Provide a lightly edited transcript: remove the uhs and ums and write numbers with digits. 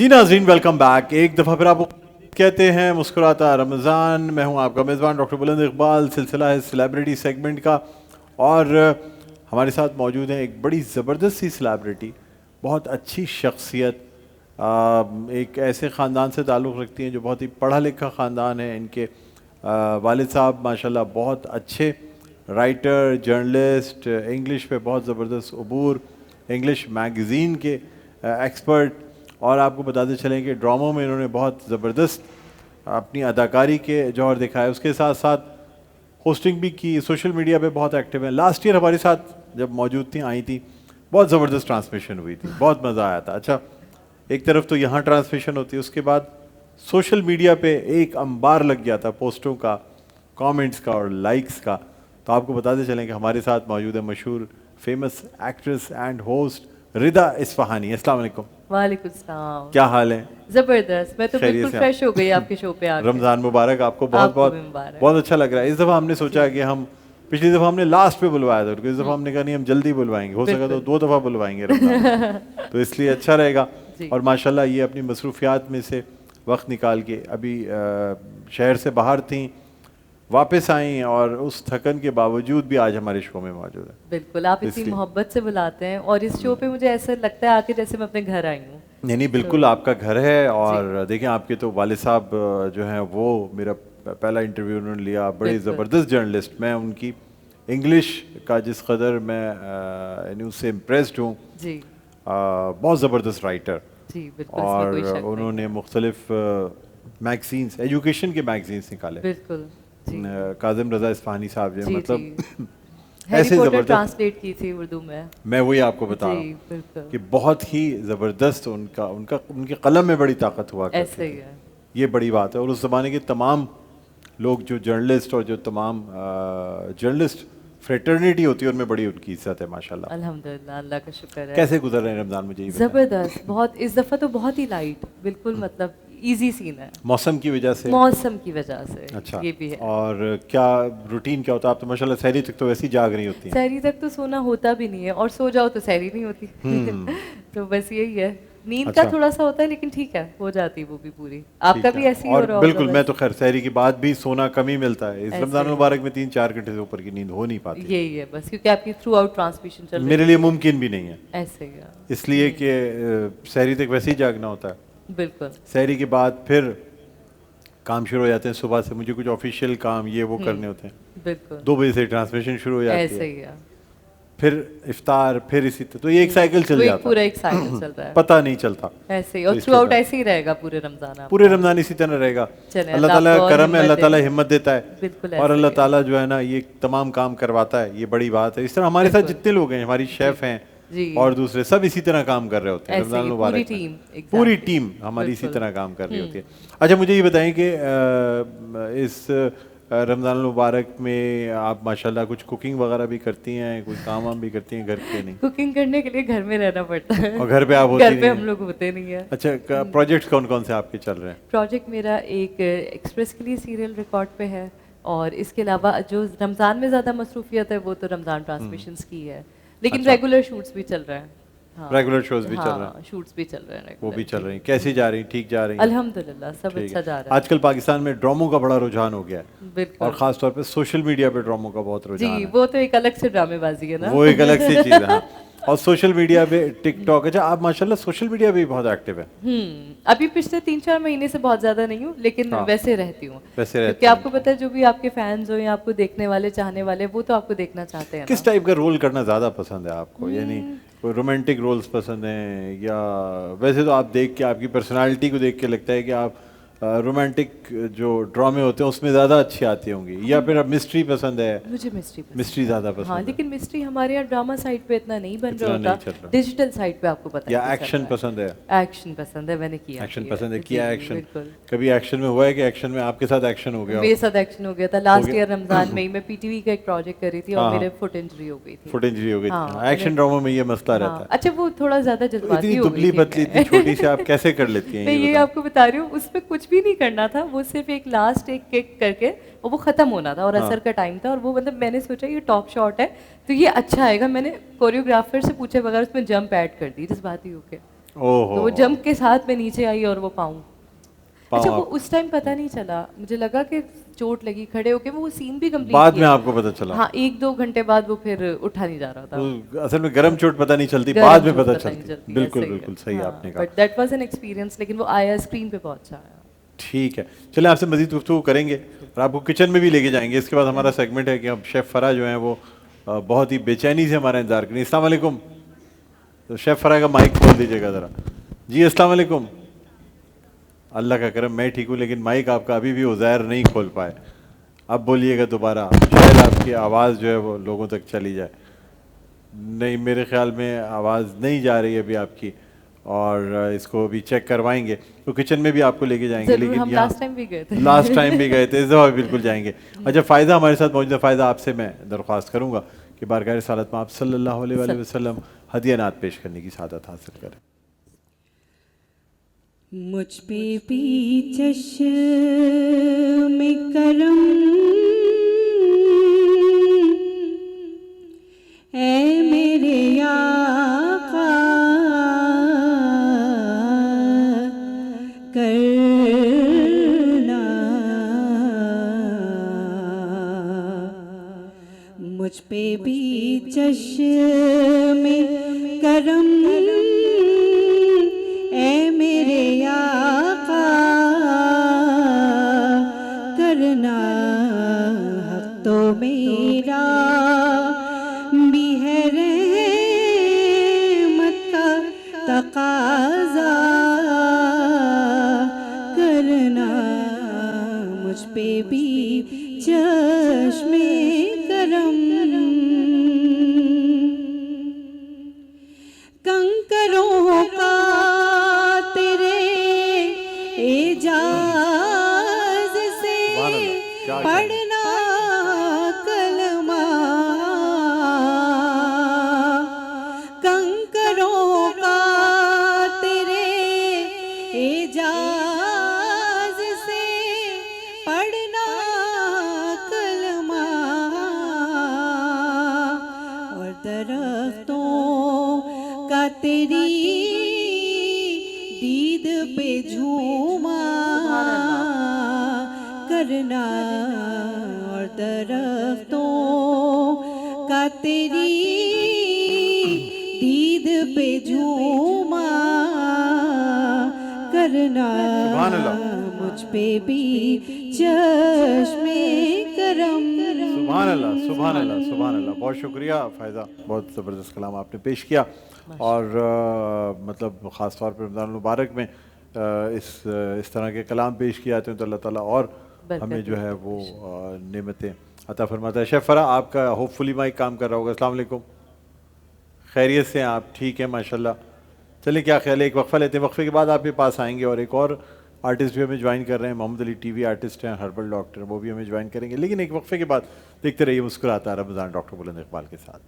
जी नाज़रीन, welcome back. एक दफ़ा फिर आपको कहते हैं मुस्कुराता रमज़ान। मैं हूं आपका मेज़बान डॉक्टर बुलंद इकबाल। सिलसिला है सेलिब्रिटी सेगमेंट का और हमारे साथ मौजूद है एक बड़ी ज़बरदस्त सी सेलिब्रिटी, बहुत अच्छी शख्सियत, एक ऐसे ख़ानदान से ताल्लुक़ रखती हैं जो बहुत ही पढ़ा लिखा ख़ानदान है। इनके वालिद साहब माशाल्लाह बहुत अच्छे राइटर, जर्नलिस्ट, इंग्लिश पे बहुत ज़बरदस्त अबूर, इंग्लिश मैगज़ीन के एक्सपर्ट, और आपको बताते चलें कि ड्रामों में इन्होंने बहुत ज़बरदस्त अपनी अदाकारी के जौहर दिखाए। उसके साथ साथ होस्टिंग भी की, सोशल मीडिया पे बहुत एक्टिव है। लास्ट ईयर हमारे साथ जब मौजूद थी, आई थी, बहुत ज़बरदस्त ट्रांसमिशन हुई थी, बहुत मज़ा आया था। अच्छा, एक तरफ तो यहाँ ट्रांसमिशन होती है, उसके बाद सोशल मीडिया पे एक अंबार लग गया था पोस्टों का, कमेंट्स का और लाइक्स का। तो आपको बताते चलें कि हमारे साथ मौजूद है मशहूर famous actress and host Rida Isfahani. अस्सलाम वालेकुम। वालेकुम सलाम। क्या हाल है? जबरदस्त, मैं तो खैरियत बिल्कुल से आप? फ्रेश हो गई आपके शो पे आके। रमज़ान मुबारक आपको। बहुत आपको बहुत भी मुबारक। बहुत अच्छा लग रहा है। इस दफ़ा हमने सोचा कि हम, पिछली दफ़ा हमने लास्ट पे बुलवाया था, इस दफ़ा हमने कहा नहीं, हम जल्दी बुलवाएंगे, हो सका तो 2 दफ़ा बुलवाएंगे रमज़ान में। तो इसलिए अच्छा रहेगा। जी। और माशाल्लाह ये अपनी मसरूफियात में से वक्त निकाल के अभी शहर से बाहर थी, वापस आई और उस थकन के बावजूद भी आज हमारे शो में मौजूद है। बिल्कुल, आप इतनी इसलिए मोहब्बत से बुलाते हैं और इस शो पे मुझे ऐसा लगता है आके जैसे मैं अपने घर आई हूँ। नहीं बिल्कुल आपका घर है। और देखिए आपके तो वालिद साहब जो हैं, वो मेरा पहला इंटरव्यू उन्होंने लिया, बड़े ज़बरदस्त जर्नलिस्ट। मैं उनकी इंग्लिश का जिस कदर मैं यानी उससे इम्प्रेस्ड हूँ, जी बहुत ज़बरदस्त राइटर। जी बिल्कुल, इसमें और कोई शक नहीं उन्होंने है। मुख्तलिफ मैगजीन्स, एजुकेशन के मैगजीन्स निकाले। बिल्कुल जी काजिम रज़ा इस्फहानी साहब जो जी मतलब हैरी ऐसे पॉटर ज़बरदस्त। ट्रांसलेट की थी उर्दू में। मैं वही आपको बता रहा जी हूँ बिल्कुल, कि बहुत ही ज़बरदस्त उनका उनका उनके कलम में बड़ी ताकत हुआ करती ऐसे ही थी। है। ये बड़ी बात है। और उस ज़माने के तमाम लोग जो जर्नलिस्ट और जो तमाम जर्नलिस्ट फ्रेटर्निटी होती है, उनमें बड़ी उनकी इज्जत है माशाल्लाह। अल्हम्दुलिल्लाह, अल्लाह का शुक्र है। कैसे गुजर रहे हैं रमज़ान, मुझे ये बताएं। जबरदस्त, बहुत इस दफ़ा तो बहुत ही लाइट, बिल्कुल मतलब इजी सीन है मौसम की वजह से? मौसम की वजह से। अच्छा, ये भी है। और क्या रूटीन क्या होता है? आप तो माशाल्लाह सहरी तक तो वैसे ही जाग रही होती हैं। सहरी तक तो सोना होता भी नहीं है और सो जाओ तो सहरी नहीं होती। तो बस यही है, नींद अच्छा। का थोड़ा सा होता है लेकिन ठीक है, हो जाती है वो भी पूरी। आपका ठीक भी है। ऐसे ही और हो रहा बिल्कुल, होगा मैं बस। तो खैर सहरी के बाद भी सोना कम ही मिलता है। इस ऐसे रमज़ान ही। मुबारक में 3-4 घंटे से ऊपर की नींद हो नहीं पाती। यही है बस, क्योंकि आपकी थ्रू आउट ट्रांसमिशन चल रही मेरे लिए मुमकिन भी नहीं है, ऐसे ही है। इसलिए कि सहरी तक वैसे ही जागना होता है। बिल्कुल। सहरी के बाद फिर काम शुरू हो जाते हैं। सुबह से मुझे कुछ ऑफिशियल काम ये वो करने होते हैं। बिल्कुल 2 बजे से ट्रांसमिशन शुरू हो जाती ऐसे है, ही है। फिर इफ्तार, फिर इसी तरह, तो ये एक साइकिल चल वो एक जाता पूरा है, एक साइकिल चल रहा है पता नहीं चलता। ऐसे ही। तो और इसके थ्रू आउट बाद ऐसे ही रहेगा पूरे रमजान आपका। पूरे रमज़ान इसी तरह रहेगा। चलें, अल्लाह अल्लाह ताला आपको और करम है, हिम्मत अल्लाह दे। ताला हिम्मत देता है। बिल्कुल और ऐसे अल्लाह ही है। ताला जो है ना, ये तमाम काम करवाता है, ये बड़ी बात है। इस तरह हमारे साथ बिल्कुल। जितने लोग हैं, हमारी शेफ हैं जी और दूसरे सब इसी तरह काम कर रहे होते हैं ऐसे रमज़ान ही, मुबारक पूरी में। टीम पूरी एग्जैक्टली। टीम हमारी इसी बिल्कुल। तरह काम कर रही होती है। अच्छा, मुझे ये बताएं कि इस रमज़ान मुबारक में आप माशाल्लाह कुछ कुकिंग वगैरह भी करती हैं, कोई काम वाम भी करती हैं घर के? नहीं, कुकिंग करने के लिए घर में रहना पड़ता है और घर पे आप होती घर पे नहीं हम हैं? लोग होते नहीं है। अच्छा, प्रोजेक्ट्स कौन कौन से आपके चल रहे हैं? प्रोजेक्ट मेरा एक एक्सप्रेस के लिए सीरियल रिकॉर्ड पे है, और इसके अलावा जो रमज़ान में ज़्यादा मसरूफियत है वो तो रमज़ान ट्रांसमिशंस की है, लेकिन अच्छा। रेगुलर शूट्स भी चल रहे हैं। हाँ, रेगुलर शोज भी चल रहे हैं? हाँ शूट्स भी चल रहे हैं वो regular, भी चल जी, रही हैं? कैसी जी। जा रही हैं? ठीक जा रही हैं? अल्हम्दुलिल्लाह सब ठीक अच्छा है। जा रहा है। आजकल पाकिस्तान में ड्रामों का बड़ा रुझान हो गया है, और बिल्कुल ख़ास तौर पे सोशल मीडिया पे ड्रामों का बहुत रुझान जी, है। वो तो एक अलग से ड्रामेबाजी है ना। वो एक अलग सी चीज़ है। हाँ। और सोशल मीडिया पे टिकटॉक, अच्छा आप माशाल्लाह सोशल मीडिया पे भी बहुत एक्टिव है। अभी पिछले 3-4 महीने से बहुत ज़्यादा नहीं हूँ, लेकिन हाँ। वैसे रहती हूँ। वैसे क्योंकि रहते हैं। आपको पता है, जो भी आपके फैंस हो या आपको देखने वाले चाहने वाले, वो तो आपको देखना चाहते हैं किस ना। टाइप का रोल करना ज़्यादा पसंद है आपको? यानी कोई रोमांटिक रोल्स पसंद हैं, या वैसे तो आप देख के, आपकी पर्सनालिटी को देख के लगता है कि आप रोमांटिक जो ड्रामे होते हैं उसमें ज़्यादा अच्छी आती होंगी, या फिर अब मिस्ट्री पसंद है? मुझे मिस्ट्री पसंद मिस्ट्री ज़्यादा पसंद हाँ, है? लेकिन मिस्ट्री हमारे यहाँ ड्रामा साइड पे इतना नहीं बन इतना रहा नहीं होता, चल रहा। डिजिटल साइड पे आपको पता या है कि चल एक्शन रहा पसंद है? है। एक्शन पसंद है, मैंने किया एक्शन किया पसंद है, जी, किया जी, एक्शन? बिल्कुल। कभी एक्शन में हुआ है कि एक्शन में आपके साथ एक्शन हो गया हो? मेरे साथ एक्शन हो गया था लास्ट गया? ईयर रमजान में ही। मैं पीटीवी का एक प्रोजेक्ट कर रही थी हाँ, और हाँ। मेरे फुट इंजरी हो गई थी। फुट इंजरी हो गई थी। हाँ, हाँ, एक्शन ड्रामा में ये मसला रहता हाँ, है। अच्छा वो थोड़ा ज्यादा तो जज्बाती इतनी हो गई दुबली थी पतली, इतनी मैं। छोटी सी आप कैसे कर लेती हैं, मैं ये ये बताएं? आपको बता रही हूँ, उसमें कुछ भी नहीं करना था, वो सिर्फ एक लास्ट एक किक करके और वो खत्म होना था, और हाँ। असर का टाइम था, और वो मतलब मैंने सोचा ये टॉप शॉट है तो ये अच्छा आएगा। मैंने कोरियोग्राफर से पूछे बगैर उसमें जंप ऐड कर दी जज्बाती होके। ओहो, तो वो जंप के साथ मैं नीचे आई और वो पाऊँ। पाँव अच्छा, वो आप- उस टाइम पता नहीं चला, मुझे लगा कि चोट लगी, खड़े होके वो सीन भी कंप्लीट बाद में किया। आपको पता चला? हाँ, 1-2 घंटे बाद वो फिर उठा नहीं जा रहा था। असल में गर्म चोट पता नहीं चलती, गर्म बाद में चोट पता पता नहीं चलती। चलती है, बिल्कुल सही है। बिल्कुल सही हाँ, आपने कहा। But that was an experience, लेकिन वो आया स्क्रीन पे बहुत अच्छा आया। ठीक है, चलिए आपसे मजीद गुफ्तगू करेंगे और आपको किचन में भी लेके जाएंगे। इसके बाद हमारा सेगमेंट है कि अब शेफ़ फरा जो है वो बहुत ही बेचैनी से हमारा इंतजार करें। अस्सलाम वालेकुम। तो शेफ़ फरा का माइक खोल दीजिएगा ज़रा। जी अस्सलाम वालेकुम। अल्लाह का करम मैं ठीक हूँ, लेकिन माइक आपका अभी भी उज़ैर नहीं खोल पाए। अब बोलिएगा दोबारा, शायद आपकी आवाज़ जो है वो लोगों तक चली जाए। नहीं, मेरे ख्याल में आवाज़ नहीं जा रही है अभी आपकी, और इसको अभी चेक करवाएंगे। तो किचन में भी आपको लेके जाएंगे, जरूर, लेकिन हम यहाँ लास्ट टाइम भी गए थे। लास्ट टाइम भी गए थे, इस दफ़ा भी बिल्कुल जाएंगे। अच्छा, फ़ायदा हमारे साथ मौजूद है। फ़ायदा, आपसे मैं दरख्वास्त करूँगा कि बारगाह रिसालत में आप सल्लल्लाहु अलैहि वसल्लम हदिया नात पेश करने की सादत हासिल करें। मुझ पे भी चश्म करम ऐ मेरे आका करना, मुझ पे भी चश्म करम ऐ मेरे आका करना, हक तो मेरा भी है रहमत का तकाज़ा करना, मुझ पे भी चश्मे करम। कंकरों का तेरे एजाज से पढ़ना कलमा, कंकरों का तेरे एजाज से पढ़ना कलमा, और दरख्तों का तेरी दीद पे झूमा करना, और दरख्तों का तेरी दीद पे झूमा करना, सुभान अल्लाह। मुझ पे भी चश्मे करम। सुभान अल्लाह, सुभान अल्लाह, सुभान अल्लाह। बहुत शुक्रिया फ़ायदा, बहुत ज़बरदस्त कलाम आपने पेश किया। और मतलब ख़ास तौर पर रमज़ान मुबारक में इस तरह के कलाम पेश किए जाते हैं तो अल्लाह ताला और हमें जो है वो नेमतें अता फरमाता है। शेफ़ फरा, आपका होपफुली माइक काम कर रहा होगा। अस्सलाम वालेकुम, खैरियत से हैं आप? ठीक है माशाल्लाह। चलिए, क्या ख्याल है, एक वक्फ़ा लेते हैं, वक्फ़े के बाद आपके पास आएंगे और एक और आर्टिस्ट भी हमें ज्वाइन कर रहे हैं। मोहम्मद अली टीवी आर्टिस्ट हैं, हर्बल डॉक्टर, वो भी हमें ज्वाइन करेंगे। लेकिन एक वक्फ़े के बाद देखते रहिए मुस्कुराता रमज़ान डॉक्टर बुलंद इकबाल के साथ।